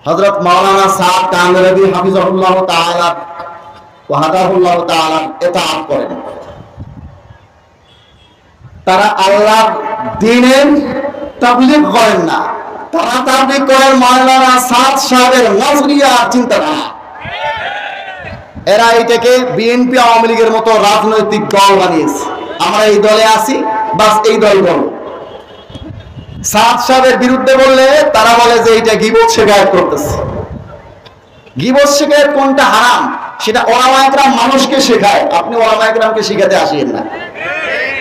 হযরত মাওলানা সাদ কামরাবী হাফিজাহুল্লাহ তাআলা ওয়া হাদাহুল্লাহ তাআলা ইতাআত করেন। তারা আল্লাহর দ্বীনের তাবলীগ করেন না, তারা তাবলীগ করেন মাওলানা সাদ সাহেবের নজরিয়া চিন্তাধারা। এরা এটাকে বিএনপি আওয়ামী লীগের মতো রাজনৈতিক দল বানিয়েছে। আমরা এই দলে আছি, বাস এই দল বল। সাদ সাহেবের বিরুদ্ধে বললে তারা বলে যে এটা গীবত শিকায়ত করতেছে। গীবত শিকায়ত কোনটা হারাম সেটা ওলামায়ে কেরাম মানুষকে শেখায়, আপনি ওলামায়ে কেরামকে শিখাতে আসেন না।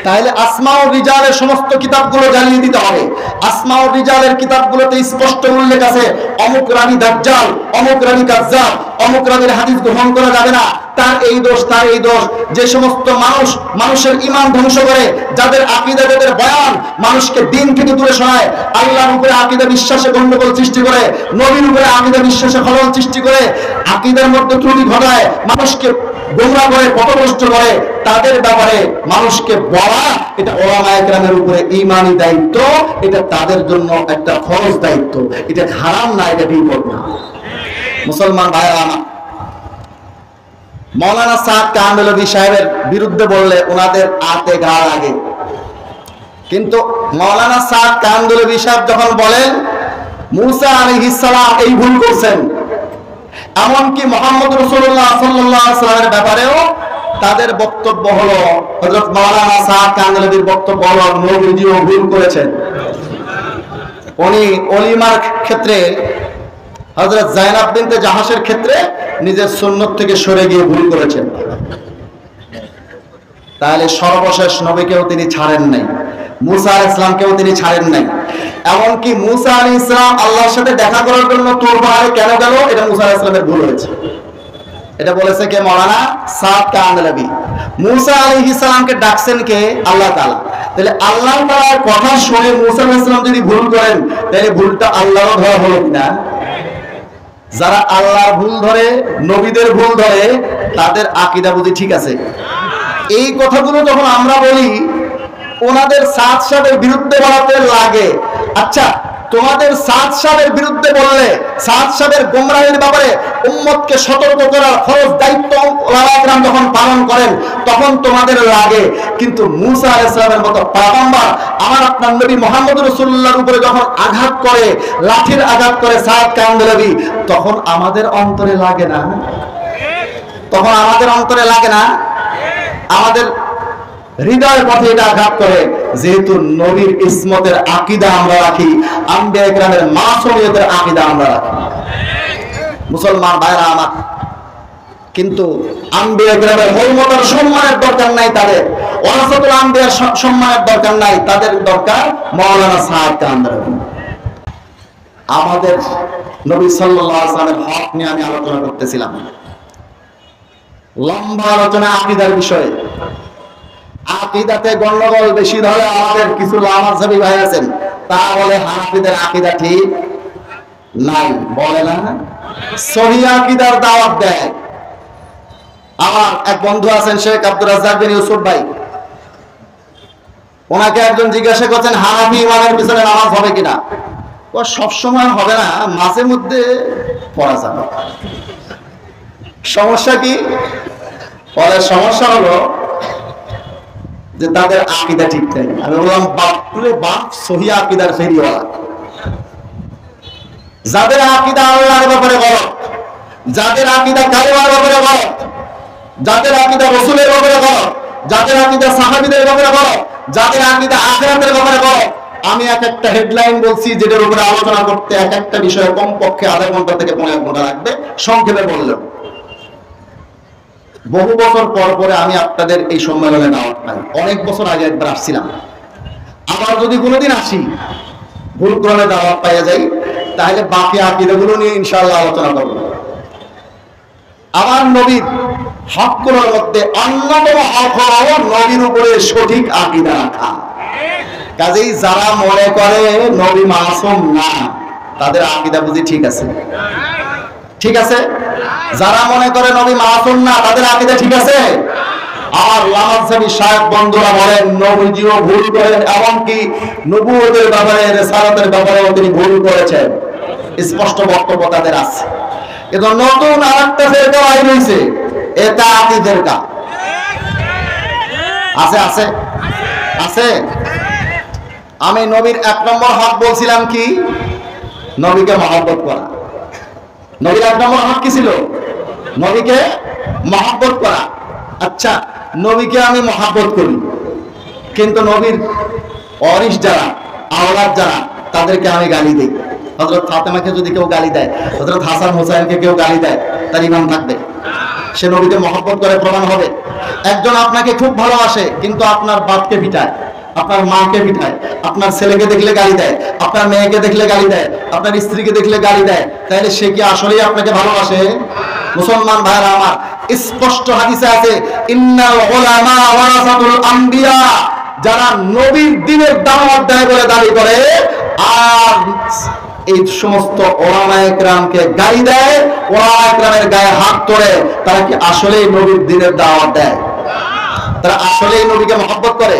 তাহলে আসমাউর রিজালের সমস্ত কিতাবগুলো জ্বালিয়ে দিতে হবে। আসমাউর রিজালের কিতাবগুলোতে স্পষ্ট উল্লেখ আছে অমুক রানী দাজ্জাল, অমুক রানী কাজ্জাব, অমুক রানীর হাদিস গ্রহণ করা যাবে না, তার এই দোষ, তার এই দোষ। যে সমস্ত মানুষের ঈমান ধ্বংস করে, যাদের আকীদা, যাদের বয়ান মানুষকে দিন থেকে দূরে সরায়, আল্লাহর উপরে আকীদা বিশ্বাসে গন্ডগোল সৃষ্টি করে, নবীর উপরে আকীদা বিশ্বাসে খলল সৃষ্টি করে, আকীদার মধ্যে ত্রুটি ঘটায়, মানুষকে গোমরাহ করে, পথভ্রষ্ট করে, তাদের ব্যাপারে মানুষকে বলা এটা ওলামায়ে কেরামের উপরে ঈমানি দায়িত্ব, এটা তাদের জন্য একটা ফরজ দায়িত্ব। এটা হারাম না, এটা বিপদ না। মুসলমান ভাইরা আমার, মাওলানা সাদ কামরাবী সাহেবের বিরুদ্ধে বললে ওনাদের আতে ঘা লাগে। কিন্তু মাওলানা সাদ কামরাবী সাহেব যখন বলেন মুসা আলাইহিস সালাম এই ভুল করছেন, এমনকি মুহাম্মদ রাসূলুল্লাহ সাল্লাল্লাহু আলাইহি ওয়াসাল্লামের ব্যাপারেও তাদের বক্তব্য হলো, হযরত মাওলানা সাদ কামরাবীর বক্তব্য হলো নবীজিও ভুল করেছেন। উনি ওলিমার ক্ষেত্রে হযরত যায়েনাব বিনতে জাহাসের ক্ষেত্রে নিজের সুন্নত থেকে সরে গিয়ে ভুল করেছেন। তাহলে সর্বশেষ নবীকেও তিনি ছাড়েন নাই, মুসা আলাইহিস সালামকেও তিনি ছাড়েন নাই। এমনকি মুসা আলাইহিস সালাম আল্লাহর সাথে দেখা করার জন্য তুর পাহাড়ে কেন গেল, এটা মুসা আলাইহিস সালামের ভুল হয়েছে। এটা বলেছে কে? মাওলানা সাদ কামরাবী। মুসা আলাইহিস সালামকে ডাকছেন কে? আল্লাহ তাআলা। তাহলে আল্লাহ তাআলার কথা শুনে মুসা আলাইহিস সালাম যদি ভুল করেন, তাহলে ভুলটা আল্লাহর ধরা হলো কিনা? যারা আল্লাহর ভুল ধরে, নবীদের ভুল ধরে, তাদের আকীদা বুঝি ঠিক আছে? এই কথাগুলো যখন আমরা বলি, ওনাদের সাদ সাহেবের বিরুদ্ধে বলাতে লাগে। আচ্ছা, তোমাদের সাদ সাহেবের বিরুদ্ধে বললে, সাদ সাহেবের গোমরাহির ব্যাপারে উম্মতকে সতর্ক করার ফরজ দায়িত্ব ওলামায়ে কেরাম যখন পালন করেন, তখন তোমাদের লাগে। কিন্তু মুসা আলাইহিস সালামের মতো পয়গম্বর, আমার আপনার নবী মুহাম্মদ রাসূলুল্লাহর উপরে যখন আঘাত করে, লাঠির আঘাত করে সাদ কামরাবী, তখন আমাদের অন্তরে লাগে না? তখন আমাদের অন্তরে লাগে না? আমাদের হৃদয়ের পথে এটা আঘাত করে। যেহেতু নবীর ইসমতের আকীদা আমরা রাখি, আম্বিয়া কেরামের মাসুমিয়তের আকীদা আমরা রাখি। মুসলমান ভাইরা আমার, কিন্তু আম্বিয়া কেরামের মর্যাদার সম্মানের দরকার নাই, তাদের ওয়ারাসাতুল আম্বিয়ার সম্মানের দরকার নাই, তাদের দরকার মাওলানা সাদ কামরাবী। আমাদের নবী সাল্লাল্লাহু আলাইহি ওয়াসাল্লামের হক নিয়ে আমি আলোচনা করতেছিলাম, লম্বা আলোচনা আকীদার বিষয়ে। আকীদাতে গন্ডগোল বেশি ধরে আমাদের কিছু লামাযহাবী ভাই আছেন, তারা বলে হানাফিদের আকীদা ঠিক নাই, বলে না, সহিহ আকীদার দাওয়াত দেয়। আমার এক বন্ধু আছেন শেখ আব্দুর রাজ্জাক বিন ইউসুফ ভাই, ওনাকে একজন জিজ্ঞাসা করছেন হানাফি ইমামের পিছনে নামাজ হবে কিনা। ও সব সময় হবে না, মাঝে মধ্যে পড়া যাবে। সমস্যা কি? বলে সমস্যা হলো যে তাদের আকীদা ঠিক নেই। আমি বললাম বাপরে বাপ, সহিহ আকীদার ফেরিওয়ালা। যাদের আকীদা আল্লাহর ব্যাপারে গলত, যাদের আকীদা কালেমার ব্যাপারে গলত, যাদের আকীদা রাসূলের ব্যাপারে গলত, যাদের আকীদা সাহাবীদের ব্যাপারে গলত, যাদের আকীদা আখিরাতের ব্যাপারে গলত, আমি এক একটা হেডলাইন বলছি যেটার উপরে আলোচনা করতে এক একটা বিষয়ে কমপক্ষে আধা ঘন্টা থেকে 15 ঘন্টা লাগবে। সংক্ষেপে বললাম, বহু বছর পর পরে আমি আপনাদের এই সম্মেলনে দাওয়াত পাই। অনেক বছর আগে একবার আসছিলাম, আবার যদি কোনোদিন আসি, ভুল ক্রমে দাওয়াত পাইয়া যাই, তাহলে বাকি আকীদাগুলো নিয়ে ইনশাআল্লাহ আলোচনা করব। আমার নবীর হকগুলোর মধ্যে অন্যতম হক হলো নবীর উপরে সঠিক আকীদা রাখা। কাজেই যারা মনে করে নবী মাসুম না, তাদের আকীদা বুঝি ঠিক আছে? ঠিক আছে? যারা মনে করে নবী মাসুম না, তাদের আকীদা ঠিক আছে? আর লামাযহাবী শায়েখ বন্ধুরা বলেন নবীজিও ভুল করেন, এমনকি নবুয়তের ব্যাপারে, রিসালাতের ব্যাপারেও তিনি ভুল করেছেন। স্পষ্ট বক্তব্য তাদের আছে। কিন্তু নতুন আরেকটা ফেরকা বাইর হয়েছে, এটা আতি ফেরকা। আছে আছে আছে। আমি নবীর 1 নম্বর হক বলছিলাম কি? নবীকে মহব্বত করা। নবীর 1 নম্বর হক কি ছিল? নবীকে মহব্বত করা। আচ্ছা, নবীকে আমি মহব্বত করি, কিন্তু নবীর ওয়ারিস যারা, আওলাদ যারা, তাদেরকে আমি গালি দিই। হযরত ফাতেমাকে যদি কেউ গালি দেয়, হযরত হাসান হোসেনকে কেউ গালি দেয়, তার ঈমান থাকবে? সে নবীকে মহব্বত করে প্রমাণ হবে? একজন আপনাকে খুব ভালোবাসে, কিন্তু আপনার বাপকে পিটায়, আপনার মাকে পিটায়, আপনার ছেলেকে দেখলে গালি দেয়, আপনার মেয়েকে দেখলে গালি দেয়, আপনার স্ত্রীকে দেখলে গালি দেয়, তাহলে সে কি আসলেই আপনাকে ভালোবাসে? মুসলমান ভাইরা আমার, স্পষ্ট হাদিসে আছে, ইন্নাল উলামা ওয়ারাসাতুল আম্বিয়া, যারা নবীর দ্বীনের দাওয়াত দেয় বলে দাবি করে আর এই সমস্ত ওলামায়ে কেরামকে গালি দেয়, ওলামায়ে কেরামের গায়ে হাত তোলে, তারা কি আসলেই নবীর দ্বীনের দাওয়াত দেয়? তারা আসলেই নবীকে মহব্বত করে?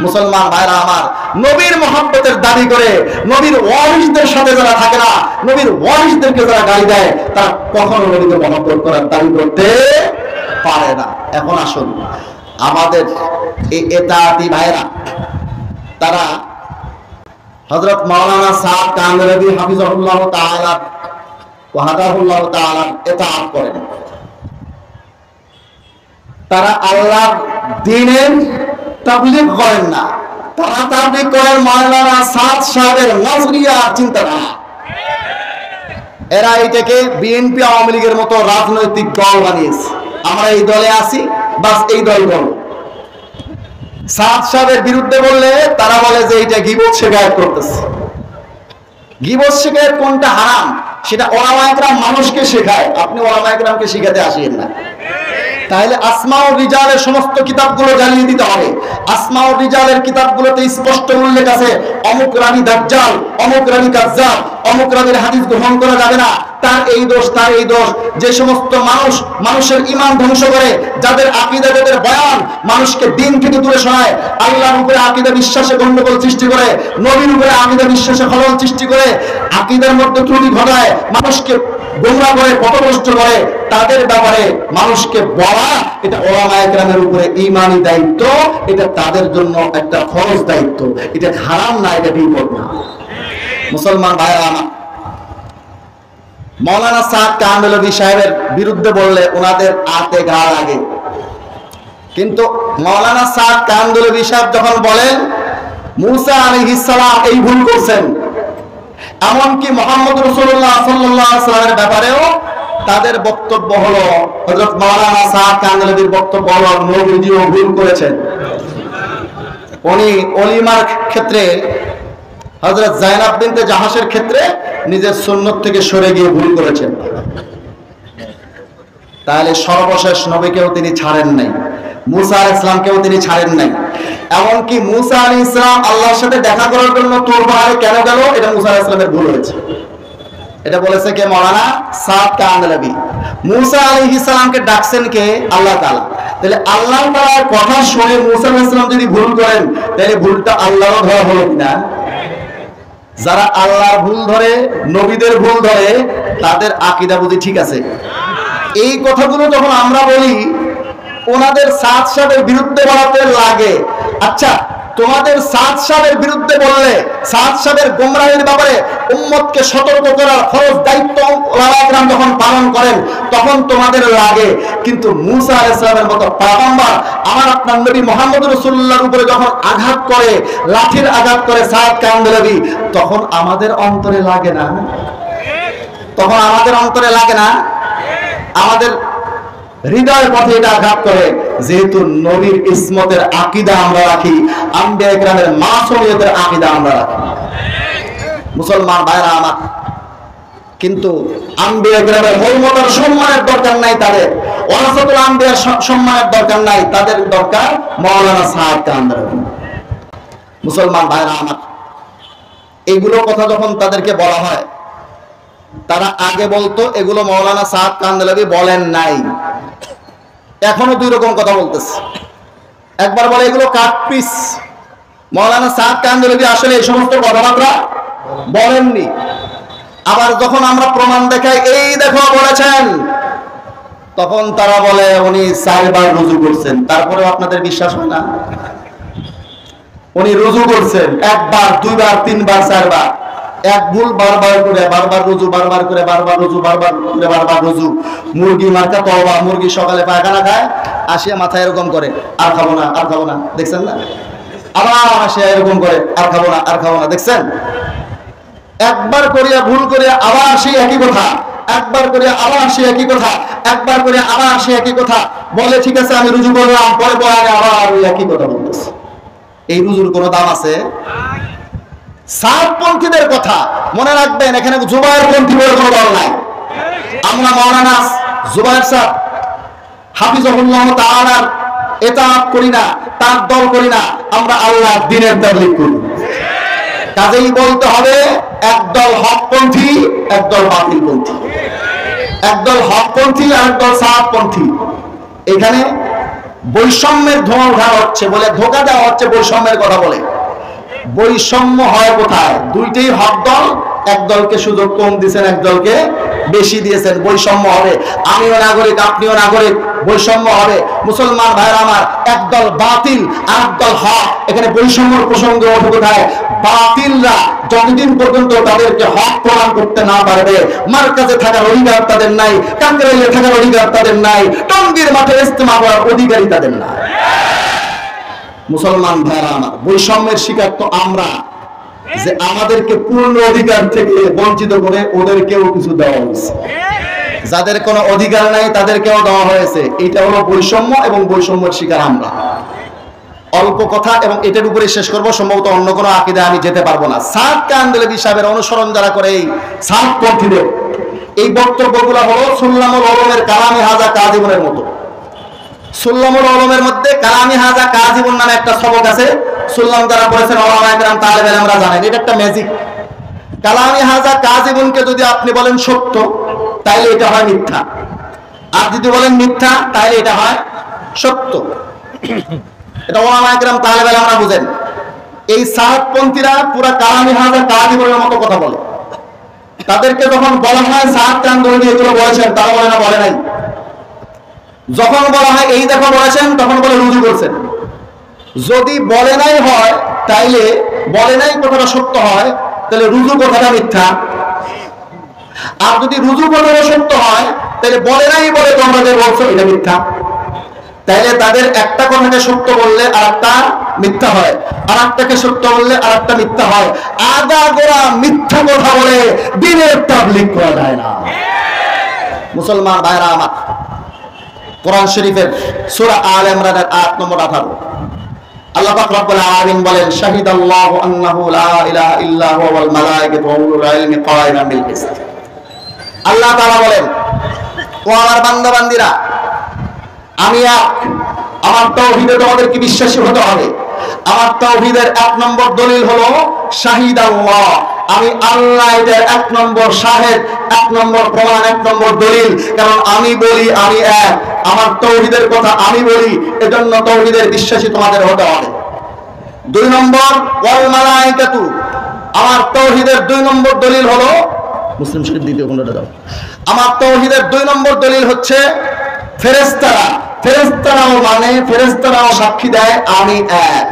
মুসলমান ভাইরা আমার, নবীর মহব্বতের দাবি করে নবীর ওয়ারিসদের সাথে যারা থাকে না, নবীর ওয়ারিসদেরকে যারা গালি দেয়, তারা কখনো নবীকে মহব্বত করার দাবি করতে পারে না। এখন আসুন, আমাদের এই এতাআতি ভাইরা, তারা হযরত মাওলানা সাদ কামরাবী হাফিজাহুল্লাহ তাআলা ওয়া হাদাহুল্লাহ তাআলা এতাআত করেন। তারা আল্লাহর দ্বীনের তাবলীগ করেন না, তারা তাবলীগ করেন মাওলানা সাদ সাহেবের নজরিয়া চিন্তাধারা। এরা এটাকে বিএনপি আওয়ামী লীগের মতো রাজনৈতিক দল বানিয়েছে। আমরা এই দলে আছি, বাস এই দল বলো। সাদ সাহেবের বিরুদ্ধে বললে তারা বলে যে এটা গীবত শিকায়ত করতেছে। গীবত শিকায়ত কোনটা হারাম সেটা ওলামায়ে কেরাম মানুষকে শেখায়, আপনি ওলামায়ে কেরামকে শিখাতে আসেন না। তাহলে আসমাউর রিজালের সমস্ত কিতাবগুলো জ্বালিয়ে দিতে হবে। আসমাউর রিজালের কিতাবগুলোতে স্পষ্ট উল্লেখ আছে, অমুক রাবী দাজ্জাল, অমুক রাবী কাজ্জাব, অমুক রাবীর হাদিস গ্রহণ করা যাবে না, তার এই দোষ, তার এই দোষ। যে সমস্ত মানুষের ঈমান ধ্বংস করে, যাদের আকীদা, যাদের বয়ান মানুষকে দিন থেকে দূরে সরায়, আল্লাহর উপরে আকীদা বিশ্বাসে গন্ডগোল সৃষ্টি করে, নবীর উপরে আকীদা বিশ্বাসে খলল সৃষ্টি করে, আকীদার মধ্যে ত্রুটি ঘটায়, মানুষকে গোমরাহ করে, পথভ্রষ্ট করে, তাদের ব্যাপারে মানুষকে বলা, এটা ওলামায়ে কেরামের উপরে ঈমানি দায়িত্ব, এটা তাদের জন্য একটা ফরজ দায়িত্ব। এটা হারাম না, এটা বিপদ না। মুসলমান ভাইরা আমার, মাওলানা সাদ কামরাবী সাহেবের বিরুদ্ধে বললে ওনাদের আতে ঘা লাগে, কিন্তু মাওলানা সাদ কামরাবী সাহেব যখন বলেন মুসা আলাইহিস সালাম এই ভুল করছেন, এমনকি মুহাম্মদ রাসূলুল্লাহ সাল্লাল্লাহু আলাইহি ওয়াসাল্লামের ব্যাপারেও তাদের বক্তব্য হলো, হযরত মাওলানা সাদ কামরাবীর বক্তব্য হলো নবীজিও ভুল করেছেন। উনি ওলিমার ক্ষেত্রে, হযরত যায়েনাব বিনতে জাহাসের ক্ষেত্রে নিজের সুন্নত থেকে সরে গিয়ে ভুল করেছেন। তাহলে সর্বশেষ নবীকেও তিনি ছাড়েন নাই, মুসা আলাইহিস সালামকেও তিনি ছাড়েন নাই। এমনকি মুসা আলাইহিস সালাম আল্লাহর সাথে দেখা করার জন্য তুর পাহাড়ে কেন গেল, এটা মুসা আলাইহিস সালামের ভুল হয়েছে। এটা বলেছে কে? মাওলানা সাদ কামরাবী। মুসা আলাইহিস সালামকে ডাকছেন কে? আল্লাহ তাআলা। তাহলে আল্লাহ তাআলার কথা শুনে মুসা আলাইহিস সালাম যদি ভুল করেন, তাহলে ভুলটা আল্লাহর ধরা হলো কিনা? যারা আল্লাহর ভুল ধরে, নবীদের ভুল ধরে, তাদের আকীদা বুঝি ঠিক আছে? এই কথাগুলো যখন আমরা বলি, ওনাদের সাদ সাহেবের বিরুদ্ধে বলাতে লাগে। আচ্ছা, তোমাদের সাদ সাহেবের বিরুদ্ধে বললে, সাদ সাহেবের গোমরাহির ব্যাপারে উম্মতকে সতর্ক করার ফরজ দায়িত্ব ওলামায়ে কেরাম যখন পালন করেন, তখন তোমাদের লাগে। কিন্তু মুসা আলাইহিস সালামের মতো পয়গম্বর, আমার আপনার নবী মুহাম্মদ রাসূলুল্লাহর উপরে যখন আঘাত করে, লাঠির আঘাত করে সাদ কামরাবী, তখন আমাদের অন্তরে লাগে না? তখন আমাদের অন্তরে লাগে না? আমাদের হৃদয়ের পথে এটা আঘাত করে, যেহেতু নবীর ইসমতের আকীদা আমরা রাখি, আম্বিয়া ইকরামের মাসুমিয়তের আকীদা আমরা রাখি। মুসলমান ভাইরা আমার, কিন্তু আম্বিয়া ইকরামের মর্যাদার সম্মানের দরকার নাই, তাদের ওয়ারাসাতুল আম্বিয়ার সম্মানের দরকার নাই, তাদের দরকার মাওলানা সাদ কামরাবী। মুসলমান ভাইরা আমার, এইগুলো কথা যখন তাদেরকে বলা হয়, তারা আগে বলতো এগুলো মাওলানা সাদ কামরাবী বলেন নাই। এখনো দুই রকম কথা বলতেছে। একবার বলে এগুলো কাটপিস, মাওলানা সাদ কামরাবী আসলে এই সমস্ত কথাবার্তা বলেননি। আবার যখন আমরা প্রমাণ দেখাই এই দেখো বলেছেন, তখন তারা বলে উনি 4 বার রুজু করছেন, তারপরেও আপনাদের বিশ্বাস হয় না? উনি রুজু করছেন 1 বার 2 বার 3 বার 4 বার, এক ভুল বারবার করে, বারবার রুজু, বারবার করে, বারবার রুজু, বারবার করে, বারবার রুজু। মুরগি মার্কা তওবা, মুরগি সকালে পায়খানা খায়, আসিয়া মাথায় এরকম করে, আর খাবো না, আর খাবো না, দেখছেন না? আবার আসিয়া এরকম করে, আর খাবো না, আর খাবো না, দেখছেন? একবার করিয়া ভুল করিয়া আবার সেই একই কথা, একবার করিয়া আবার সেই একই কথা, একবার করিয়া আবার সেই একই কথা বলে। ঠিক আছে আমি রুজু করলাম, পরে পরে আবার ওই একই কথা বলতেছে। এই রুজুর কোনো দাম আছে? সাতপন্থীদের কথা মনে রাখবেন, এখানে জুবায়ের পন্থী বলে কোনো দল নাই। আমরা মাওলানা জুবায়ের সাহেব হাফিজাহুল্লাহ তাআলার ইতাআত করি না, তার দল করি না, আমরা আল্লাহর দ্বীনের তাবলীগ করি। কাজেই বলতে হবে একদল হকপন্থী, একদল বাতিলপন্থী, একদল হকপন্থী আর একদল সাতপন্থী। এখানে বৈষম্যের ধোঁয়া উঠানো হচ্ছে বলে, ধোঁকা দেওয়া হচ্ছে, বৈষম্যের কথা বলে। বৈষম্য হয় কোথায়? দুইটাই হক দল, এক দলকে সুযোগ কম দিয়েছেন, এক দলকে বেশি দিয়েছেন, বৈষম্য হবে। আমিও নাগরিক, আপনিও নাগরিক, বৈষম্য হবে। মুসলমান ভাইরা আমার, একদল বাতিল আর একদল হক, এখানে বৈষম্যের প্রসঙ্গ ওঠে কোথায়? বাতিলরা যতদিন পর্যন্ত তাদেরকে হক প্রমাণ করতে না পারবে, মার্কাজে থাকার অধিকার তাদের নাই, কাকরাইলে থাকার অধিকার তাদের নাই, টঙ্গীর মাঠে ইজতেমা করার অধিকারই তাদের নাই। মুসলমান ভাইরা আমার, বৈষম্যের শিকার তো আমরা, যে আমাদেরকে পূর্ণ অধিকার থেকে বঞ্চিত করে ওদেরকেও কিছু দেওয়া হয়েছে, যাদের কোনো অধিকার নাই তাদেরকেও দেওয়া হয়েছে। এটা হলো বৈষম্য, এবং বৈষম্যের শিকার আমরা। অল্প কথা এবং এটার উপরে শেষ করব, সম্ভবত অন্য কোনো আকীদা আমি যেতে পারবো না। সাদ কান্দেলভি সাহেবের অনুসরণ যারা করে, এই সাদপন্থীদের এই বক্তব্যগুলো হলো সুল্লামুল উলুমের কালামি হাজা কাযিবুনের মতো। সুল্লামুল উলুমের মধ্যে কালামি হাজা কাযিবুন নামে একটা সবক আছে। সুল্লাম যারা পড়েছেন উলামায়ে কেরাম, তালেবে ইলমরা জানেন, এটা একটা ম্যাজিক। কালামি হাজা কাযিবুনকে যদি আপনি বলেন সত্য, তাইলে এটা হয় মিথ্যা, আর যদি বলেন মিথ্যা, তাইলে এটা হয় সত্য। এটা উলামায়ে কেরাম, তালেবে ইলমরা বুঝেন। এই সাদপন্থীরা পুরা কালামি হাজা কাযিবুনের মতো কথা বলে। তাদেরকে যখন বলা হয় সাদ কান্দেলভি এগুলো বলেছেন, তারা বলে না, বলে নাই। যখন বলা হয় এই দেখো বলেছেন, তখন বলে রুজু করছেন। যদি বলে নাই হয়, তাইলে বলে নাই কথাটা সত্য হয়, তাহলে রুজু কথাটা মিথ্যা। আর যদি রুজু কথাটা সত্য হয়, তাহলে বলে নাই বলে তোমরা যে বলছো এটা মিথ্যা। তাইলে তাদের একটা কথাকে সত্য বললে আর একটা মিথ্যা হয়, আর একটাকে সত্য বললে আর একটা মিথ্যা হয়। আগাগোড়া মিথ্যা কথা বলে দ্বীনের তাবলীগ করা যায় না। মুসলমান ভাইরা আমার, কোরআন শরীফের সূরা আলে ইমরানের আয়াত নম্বর 18, আল্লাহ পাক রব্বুল আলামিন বলেন, শাহিদাল্লাহু আন্নাহু লা ইলাহা ইল্লা হুয়া ওয়াল মালায়েকাতু ওয়া উলুল ইলমি কায়িমান বিল কিসত। আল্লাহ তাআলা বলেন, ও আমার বান্দা বান্দীরা, আমি এক, আমার তাওহীদে তোমাদেরকে বিশ্বাসী হতে হবে। আমার তাওহীদের 1 নম্বর দলিল হলো শাহিদাল্লাহ, আমি আল্লাহ, এর 1 নম্বর শাহেদ, 1 নম্বর প্রমাণ, 1 নম্বর দলিল। কারণ আমি বলি আমি এক, আমার তাওহীদের কথা আমি বলি, এজন্য তাওহীদের বিশ্বাসী তোমাদের হতে হবে। 2 নম্বর ওয়াল মালায়েকাতু, আমার তাওহীদের 2 নম্বর দলিল হলো, মুসলিম শরীফ দ্বিতীয় খণ্ডটা দাও। আমার তাওহীদের 2 নম্বর দলিল হচ্ছে ফেরেশতারা। ফেরেশতারাও মানে, ফেরেশতারাও সাক্ষী দেয় আমি এক।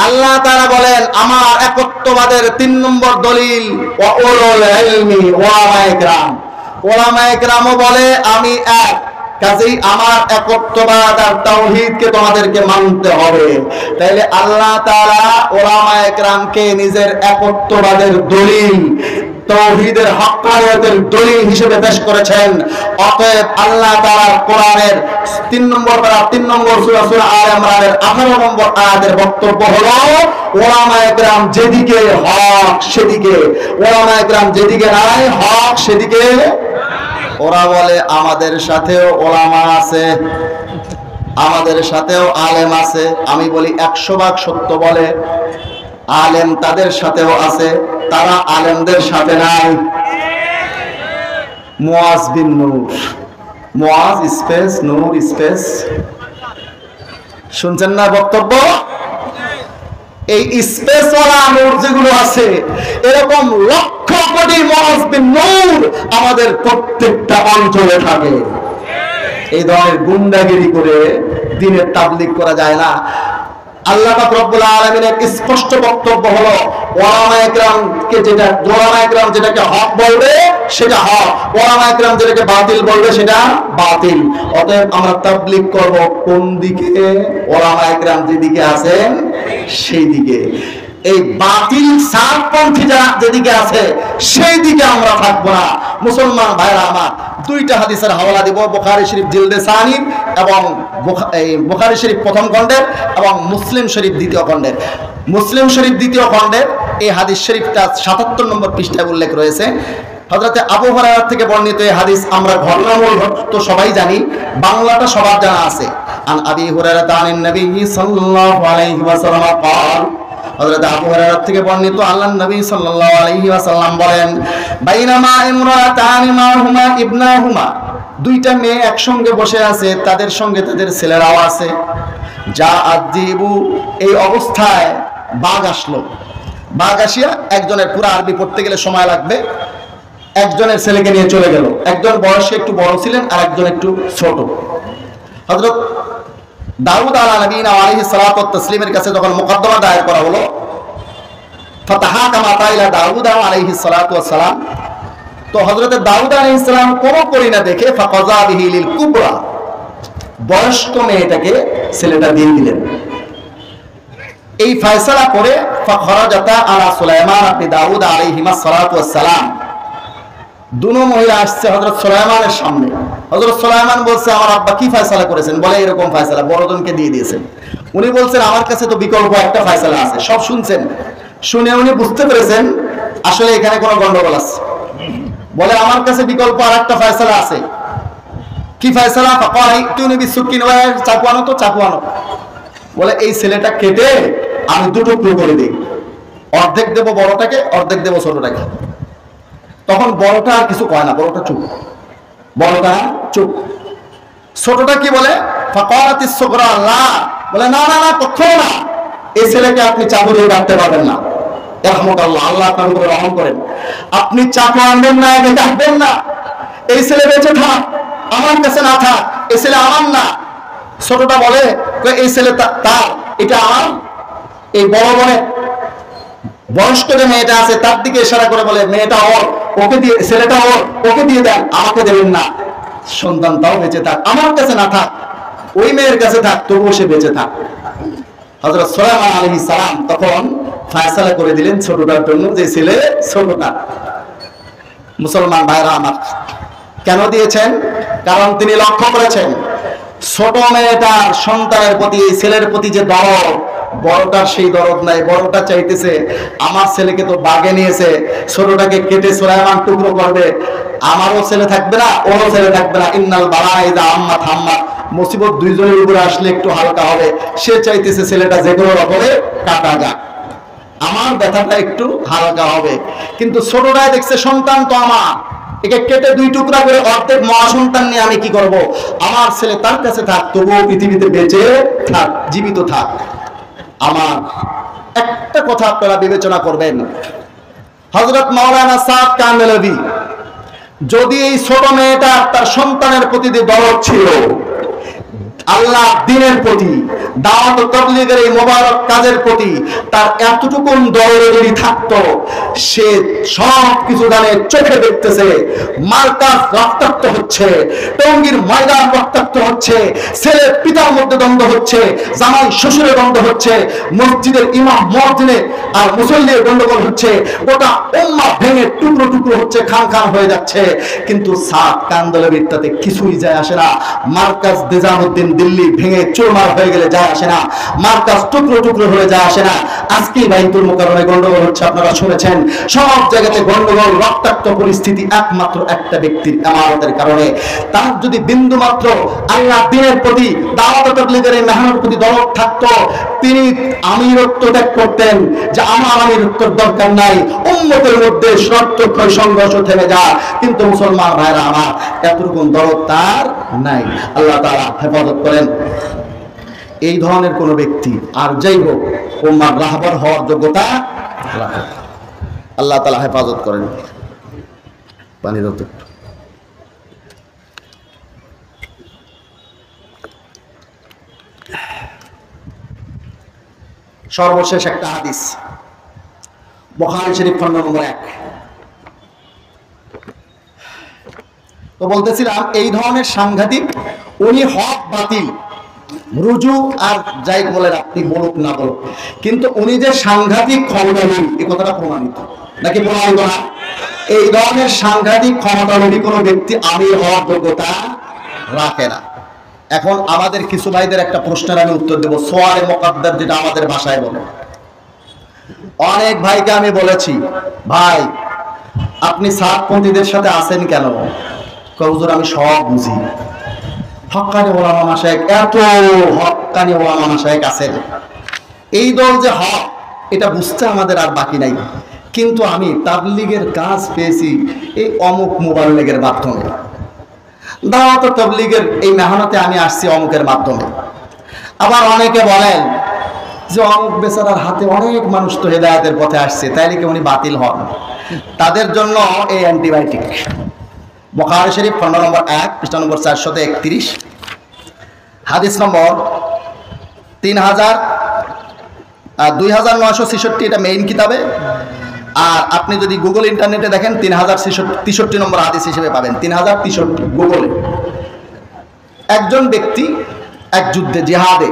আল্লাহ তাআলা বলেন আমার একত্ববাদের 3 নম্বর দলিল ওয়া উলুল ইলমি, উলামায়ে কেরাম। উলামায়ে কেরামও বলে আমি এক। কাজেই আমার একত্ববাদ আর তাওহীদকে তোমাদেরকে মানতে হবে। তাইলে আল্লাহ তাআলা উলামায়ে কেরামকে নিজের একত্ববাদের দলিল, তাওহীদের হক্কানিয়তের দলিল হিসেবে পেশ করেছেন। অতএব আল্লাহ তাআলার কোরআনের 3 নম্বর পারা 3 নম্বর সূরা সূরা আলে ইমরানের 18 নম্বর আয়াতের বক্তব্য হলো, উলামায়ে কেরাম যেদিকে হক সেদিকে, উলামায়ে কেরাম যেদিকে নাই হক সেদিকে। ওরা বলে আমাদের সাথেও ওলামা আছে, আমাদের সাথেও আলেম আছে। আমি বলি 100 ভাগ সত্য বলে, আলেম তাদের সাথেও আছে, তারা আলেমদের সাথে নাই। মুআজ বিন নূর, মুআজ স্পেস নূর স্পেস, শুনছেন না বক্তব্য? এই স্পেস ওয়ালা নূর যেগুলো আছে, এরকম লক্ষ কোটি যদি মুআজ বিন নূর আমাদের প্রত্যেকটা অঞ্চলে থাকে। এই ধরনের গুন্ডাগিরি করে দ্বীনের তাবলীগ করা যায় না। আল্লাহ পাক রব্বুল আলামিনের স্পষ্ট বক্তব্য হলো ওলামায়ে কেরামকে যেটাকে হক বলবে সেটা হক, ওলামায়ে কেরাম যেটাকে বাতিল বলবে সেটা বাতিল। অতএব আমরা তাবলীগ করব কোন দিকে? ওলামায়ে কেরাম যেদিকে আছেন সেই দিকে। এই বাতিল সাতপন্থী যারা যেদিকে আছে সেই দিকে আমরা থাকবো না। মুসলমান ভাইরা আমার, দুইটা হাদিসের হাওয়ালা দিব, বুখারী শরীফ জিলদে সানি এবং বুখারী শরীফ প্রথম খণ্ডের এবং মুসলিম শরীফ দ্বিতীয় খণ্ডের। মুসলিম শরীফ দ্বিতীয় খণ্ডের এই হাদিস শরীফটা ৭৭ নম্বর পৃষ্ঠায় উল্লেখ রয়েছে। হযরতে আবু হুরায়রা থেকে বর্ণিত এই হাদিস আমরা ঘটনামূল তো সবাই জানি, বাংলাটা সবার জানা আছে। আন আবি হুরায়রা আনিন নবী সাল্লাল্লাহু আলাইহি ওয়াসাল্লাম قال, হযরত আবু হুরায়রা থেকে বর্ণিত আল্লাহর নবী সাল্লাল্লাহু আলাইহি ওয়াসাল্লাম বলেন, বাইনামা ইমরাতানি মাহুমা ইবনাহুমা, দুইটা মেয়ে একসঙ্গে বসে আছে, তাদের সঙ্গে তাদের ছেলেরাও আছে। যা আদিবু, এই অবস্থায় বাঘ আসলো। বাঘ আসিয়া একজনের, পুরো আরবি পড়তে গেলে সময় লাগবে, একজনের ছেলেকে নিয়ে চলে গেল। একজন বয়সে একটু বড় ছিলেন আর একজন একটু ছোট। হযরত দাউদ আলাইহিস সালাতু ওয়াত তাসলিমের কাছে যখন মুকদ্দমা দায়ের করা হলো, ফাতাহাকামা ইলা দাউদ আলাইহিস সালাতু ওয়াস সালাম, তো হযরত দাউদ আলাইহিস সালাম কোন করিনা দেখে ফাকাযা বিহি লিল কুবরা, বয়স্ক মেয়েটাকে ছেলেটা দিয়ে দিলেন। এই ফয়সালা করে ফাখরাজাতা আলা সুলাইমান ইবনে দাউদ আলাইহিস সালাতু ওয়াস সালাম, দুনো মহিলা আসছে হযরত সুলাইমানের সামনে। হযরত সুলাইমান বলছে, আমার আব্বা কি ফয়সালা করেছেন? বলে এরকম ফয়সালা, বড়জনকে দিয়ে দিয়েছেন। উনি বলছেন, আমার কাছে তো বিকল্প একটা ফয়সালা আছে। সব শুনছেন, শুনে উনি বুঝতে পেরেছেন আসলে এখানে কোনো গন্ডগোল আছে। বলে, আমার কাছে বিকল্প আর একটা ফয়সালা আছে। কি ফয়সালা? ফাকাইতুনি বিসুকিন, ওয়া চাকু আনো তো, চাকু আনো। বলে, এই ছেলেটা কেটে আমি দুটো টুকরো করে দিই, অর্ধেক দেব বড়টাকে, অর্ধেক দেব ছোটটাকে। তখন বড়টা আর কিছু কয় না, বড়টা চুপ, বড়টা চুপ। ছোটটা কি বলে? ফাকালাতিস সুগরা লা, বলে না না না, কখনো না, এই ছেলেকে আপনি চাকু দিয়ে কাটতে পারবেন না। রাহমাতুল্লাহ, আল্লাহ আপনার উপরে রহম করেন। আপনি চাকু আনবেন না, একে কাটবেন না। এই ছেলে বেঁচে থাক, আমার কাছে না থাক, এই ছেলে আমার না। ছোটটা বলে, এই ছেলে তার, এটা আমার। এই বড় বনে বয়স্ক যে মেয়েটা আছে তার দিকে ইশারা করে বলে, মেয়েটা ওর, ওকে দিয়ে, ছেলেটা ওর, ওকে দিয়ে দেন, আমাকে দেবেন না। সন্তানটাও বেঁচে থাক, আমার কাছে না থাক, ওই মেয়ের কাছে থাক, তবুও সে বেঁচে থাক। হযরত সুলাইমান আলাইহিস সালাম তখন ফয়সালা করে দিলেন ছোটটার জন্য, যে ছেলে ছোটটা। মুসলমান ভাইরা আমার, কেন দিয়েছেন? কারণ তিনি লক্ষ্য করেছেন ছোট মেয়েটার সন্তানের প্রতি, এই ছেলের প্রতি যে দরদ, বড়টার সেই দরদ নাই। বড়টা চাইতেছে, আমার ছেলেকে তো বাগে নিয়েছে, ছোটটাকে কেটে সুলাইমান টুকরো করবে, আমারও ছেলে থাকবে না, ওরও ছেলে থাকবে না। ইন্নাল বালা ইযা আম্মা থাম্মা, মুসিবত দুইজনের উপরে আসলে একটু হালকা হবে। সে চাইতেছে ছেলেটা যে কোনো রকমে কাটা যাক, আমার ব্যথাটা একটু হালকা হবে। কিন্তু ছোটটাই দেখছে, সন্তান তো আমার, একে কেটে দুই টুকরা করে অর্ধেক মা সন্তান নিয়ে আমি কি করব? আমার ছেলে তার কাছে থাক, তবুও পৃথিবীতে বেঁচে থাক, জীবিত থাক। আমার একটা কথা আপনারা বিবেচনা করবেন, হযরত মাওলানা সাদ কামেলভি, যদি এই ছোট মেয়েটা তার সন্তানের প্রতি যে দরদ ছিল, আল্লাহ দ্বীনের প্রতি, দাওয়াত ও তাবলীগের এই মোবারক কাজের প্রতি তার এতটুকু দরদ যদি থাকতো, সে সব কিছু জানে, চোখে দেখতেছে মার্কাজ রক্তাক্ত হচ্ছে, টঙ্গীর ময়দান রক্তাক্ত হচ্ছে, ছেলে পিতার মধ্যে দ্বন্দ্ব হচ্ছে, জামাই শ্বশুরের দ্বন্দ্ব হচ্ছে, মসজিদের ইমাম মুয়াজ্জিনে আর মুসল্লির গন্ডগোল হচ্ছে, গোটা উম্মাহ ভেঙে টুকরো টুকরো হচ্ছে, খান খান হয়ে যাচ্ছে। কিন্তু সাদ কান্দলবির তাতে কিছুই যায় আসে না। মার্কাজ নিজামউদ্দিন দিল্লি ভেঙে চুরমার হয়ে গেলে যায় আসে না, মার্কাজ টুকরো টুকরো হয়ে যায় আসে না। আজকে বাইতুল মুকাররমে গন্ডগোল হচ্ছে, আপনারা শুনেছেন, সব জায়গাতে গন্ডগোল, রক্তাক্ত পরিস্থিতি একমাত্র একটা ব্যক্তির ইমারতের কারণে। তার যদি বিন্দু মাত্র আল্লাহ দ্বীনের প্রতি, দাওয়াত ও তাবলীগের এই মেহনতের প্রতি দরদ থাকতো, তিনি আমিরত্ব ত্যাগ করতেন, যে আমার আমিরত্বের দরকার নাই, উম্মতের মধ্যে রক্তক্ষয় সংঘর্ষ থেমে যায়। কিন্তু মুসলমান ভাইরা আমার, এতটুকু দরদ তার নাই। আল্লাহ তাআলা হেফাজত করেন এই ধরনের কোন ব্যক্তি, আর যাই হোক উম্মার রাহবার হওয়ার যোগ্যতা রাখে। আল্লাহ তাআলা হেফাজত করেন। পানি দাও তো। সর্বশেষ একটা হাদিস, বুখারী শরীফ খণ্ড নম্বর 1। তো বলতেছিলাম এই ধরনের সাংঘাতিক, উনি হক বাতিল রুজু আর যাই বলেন আপনি বলুক না বলুক, কিন্তু উনি যে সাংঘাতিক ক্ষমতাবান এই কথাটা প্রমাণিত নাকি প্রমাণিত না? এই ধরনের সাংঘাতিক ক্ষমতাবান কোনো ব্যক্তি আমির হওয়ার যোগ্যতা রাখে না। এখন আমাদের কিছু ভাইদের একটা প্রশ্নের আমি উত্তর দেবো, সোয়ালে মুকাদ্দার যেটা আমাদের ভাষায় বলে। অনেক ভাইকে আমি বলেছি, ভাই আপনি সাতপন্থীদের সাথে আছেন কেন? হুজুর আমি সব বুঝি। হক্কানি ওলামা মাশায়েখ, এত হক্কানি ওলামা মাশায়েখ আছেন, এই দল যে হক এটা বুঝতে আমাদের আর বাকি নাই, কিন্তু আমি তাবলীগের কাজ পেয়েছি এই অমুক মোবাল্লেগের মাধ্যমে, দাওয়াত তাবলীগের এই মেহনতে আমি আসছি অমুকের মাধ্যমে। আবার অনেকে বলেন যে অমুক বেচারার হাতে অনেক মানুষ তো হেদায়েতের পথে আসছে, তাইলে কি উনি বাতিল হন? তাদের জন্য এই অ্যান্টিবায়োটিক। বুখারী শরীফ খণ্ড নম্বর 1 পৃষ্ঠা নম্বর 431, হাদিস নম্বর 2966, এটা মেইন কিতাবে। আর আপনি যদি গুগল ইন্টারনেটে দেখেন 3063 নম্বর হাদিস হিসেবে পাবেন। 3063 গুগলে। একজন ব্যক্তি এক যুদ্ধে জিহাদে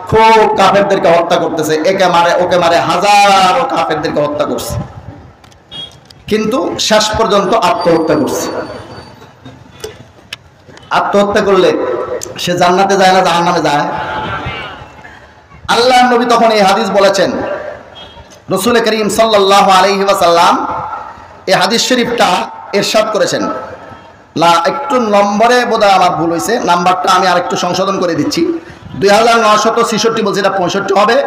খুব কাফেরদেরকে হত্যা করতেছে, একে মারে ওকে মারে, হাজারো কাফেরদেরকে হত্যা করছে, কিন্তু শেষ পর্যন্ত আত্মহত্যা করছে। আত্মহত্যা করলে সে জান্নাতে যায় না জাহান্নামে যায়? আল্লাহর নবী তখন এই হাদিস বলেছেন, রাসূল করিম সাল্লাল্লাহু আলাইহি ওয়াসাল্লাম এই হাদিস শরীফটা ইরশাদ করেছেন। একটু নম্বরে বোধহয় আমার ভুল হয়েছে, নাম্বারটা আমি আরেকটু সংশোধন করে দিচ্ছি। 2966 বলছে, এটা 65 হবে।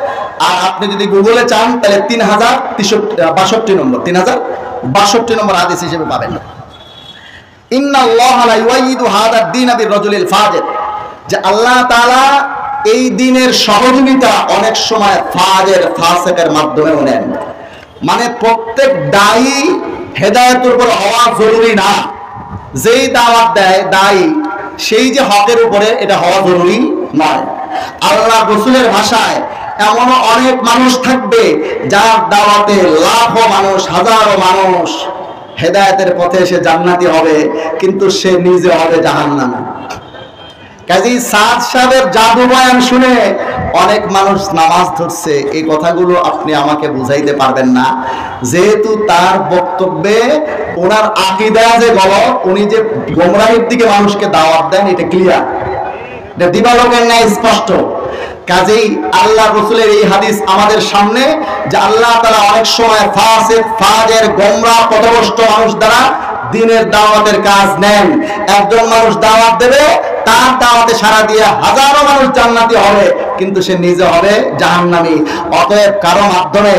আর আপনি যদি গুগলে চান তাহলে 3062 নম্বর, 3062 নম্বর হাদিস হিসেবে পাবেন। ইন্নাল্লাহা লা ইউয়াইদু হাযা দ্বীন বির-রাজুলিল ফাজির, যে আল্লাহ তাআলা এই দ্বীনের সহযোগিতা অনেক সময় ফাজির ফাসিকের মাধ্যমে নেন। মানে প্রত্যেক দায়ী হেদায়েতের উপর হওয়া জরুরি না, যেই দাওয়াত দেয় দায়ী সেই যে হকের উপরে এটা হওয়া জরুরি নয়। আল্লাহ রাসূলের ভাষায় এমনও অনেক মানুষ থাকবে যার দাওয়াতে লাখো মানুষ, হাজারো মানুষ হেদায়েতের পথে এসে জান্নাতি হবে, কিন্তু সে নিজে হবে জাহান্নামী। কাজী সাদ সাহেবের জাদু বয়ান শুনে অনেক মানুষ নামাজ ধরছে, এই কথাগুলো আপনি আমাকে বুঝাইতে পারবেন না, যেহেতু তার বক্তব্যে ওনার আকীদা যে গলত, উনি যে গোমরাহির দিকে মানুষকে দাওয়াত দেন, এটা ক্লিয়ার, এটা দিবালোকের ন্যায় স্পষ্ট। কাজেই আল্লাহ রাসূলের এই হাদিস আমাদের সামনে, যে আল্লাহ তাআলা অনেক সময় ফাসিক ফাজির গোমরাহ পথভ্রষ্ট মানুষ দ্বারা দ্বীনের দাওয়াতের কাজ নেন। একজন মানুষ দাওয়াত দেবে, তার দাওয়াতে সাড়া দিয়ে হাজারো মানুষ জান্নাতি হবে, কিন্তু সে নিজে হবে জাহান্নামী। অতএব কারো মাধ্যমে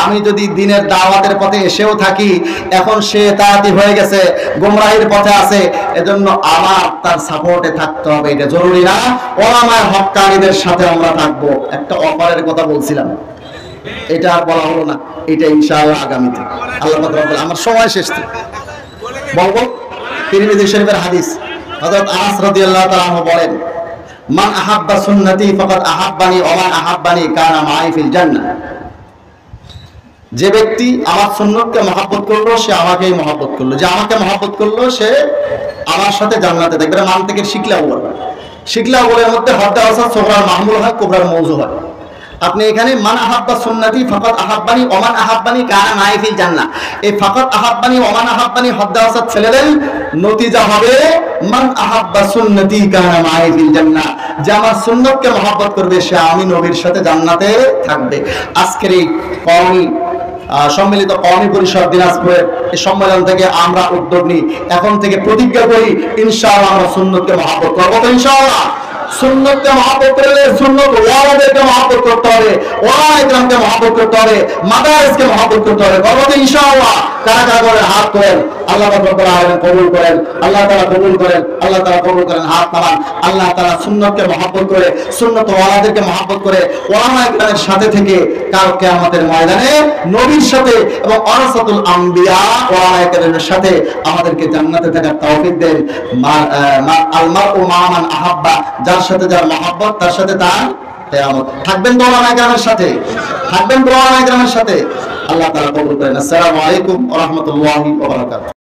আমি যদি দ্বীনের দাওয়াতের পথে এসেও থাকি, এখন সে তাআতি হয়ে গেছে, গোমরাহির পথে আছে, এজন্য আমার তার সাপোর্টে থাকতে হবে, এটা জরুরি না ওলামায়ে হক্কানীদের সাথে আমরা থাকবো। একটা অফারের কথা বলছিলাম, এটা আর বলা হলো না, এটা ইনশাআল্লাহ আগামীতে আল্লাহ পাক রব্বুল, আমার সময় শেষ বলবো। তিরমিজি শরীফের হাদিস, হযরত আনাস রাদিয়াল্লাহু তাআলা আনহু বলেন, মান আহাব্বা সুন্নতি ফাকাদ আহাব্বানি ওয়া মান আহাব্বানি কানা মাই ফিল জান্নাহ। যে ব্যক্তি আমার সুন্নতকে মহব্বত করলো সে আমাকেই মহব্বত করলো, যে আমাকে মহব্বত করলো সে আমার সাথে জান্নাতে থাকবে। মান থেকে শিখলা বলবে, শিখলা বলের মধ্যে হদ্দা ওয়াসাত সুগরার মাহমুল হয়, কুবরার মওযু হয়। আপনি এখানে মান আহাব্বা সুন্নতি ফাকাদ আহাব্বানি ওয়া মান আহাব্বানি কানা মাই ফিল জান্নাহ, এই ফাকাদ আহাব্বানি ওয়া মান আহাব্বানি হদ্দা ওয়াসাত ফেলে দেন, নতিজা হবে মান আহাব্বা সুন্নতি কানা মাই ফিল জান্নাহ, যে আমার সুন্নতকে মহব্বত করবে সে আমি নবীর সাথে জান্নাতে থাকবে। আজকের এই কওমি সম্মিলিত কওমি পরিষদ দিনাজপুরের এই সম্মেলন থেকে আমরা উদ্যোগ নিই, এখন থেকে প্রতিজ্ঞা করি ইনশাআল্লাহ আমরা সুন্নতকে মহব্বত করব। তো ইনশাআল্লাহ সুন্নতকে মহব্বত করলে সুন্নত ওয়ালাদেরকে মহব্বত করতে হবে, ওলামা ইকরামকে মহব্বত করতে হবে, মাদারিসকে মহব্বত করতে হবে। করব তো ইনশাআল্লাহ। কারা কারা করে হাত তোলেন। আল্লাহ রাব্বুল আলামিন কবুল করেন, আল্লাহ তাআলা কবুল করেন, আল্লাহ তাআলা কবুল করেন। হাত নামান। আল্লাহ তাআলা সুন্নাতকে মহব্বত করে, সুন্নাত ওয়ালাদেরকে মহব্বত করে, ওলামায়ে কেরামের সাথে থেকে কাল কিয়ামতের ময়দানে নবীর সাথে এবং ওয়ারাসাতুল আম্বিয়া ওলামায়ে কেরামের সাথে আমাদেরকে জান্নাতে থাকার তৌফিক দেন। আল মারউ মা মান আহাব্বা, যার সাথে যার মহব্বত তার সাথে তার কিয়ামত। থাকবেন তো ওলামায়ে কেরামের সাথে, থাকবেন তো ওলামায়ে কেরামের সাথে। আল্লাহ তাআলা কবুল করেন। আসসালামু আলাইকুম ওয়া রাহমাতুল্লাহি ওয়া বারাকাতুহু।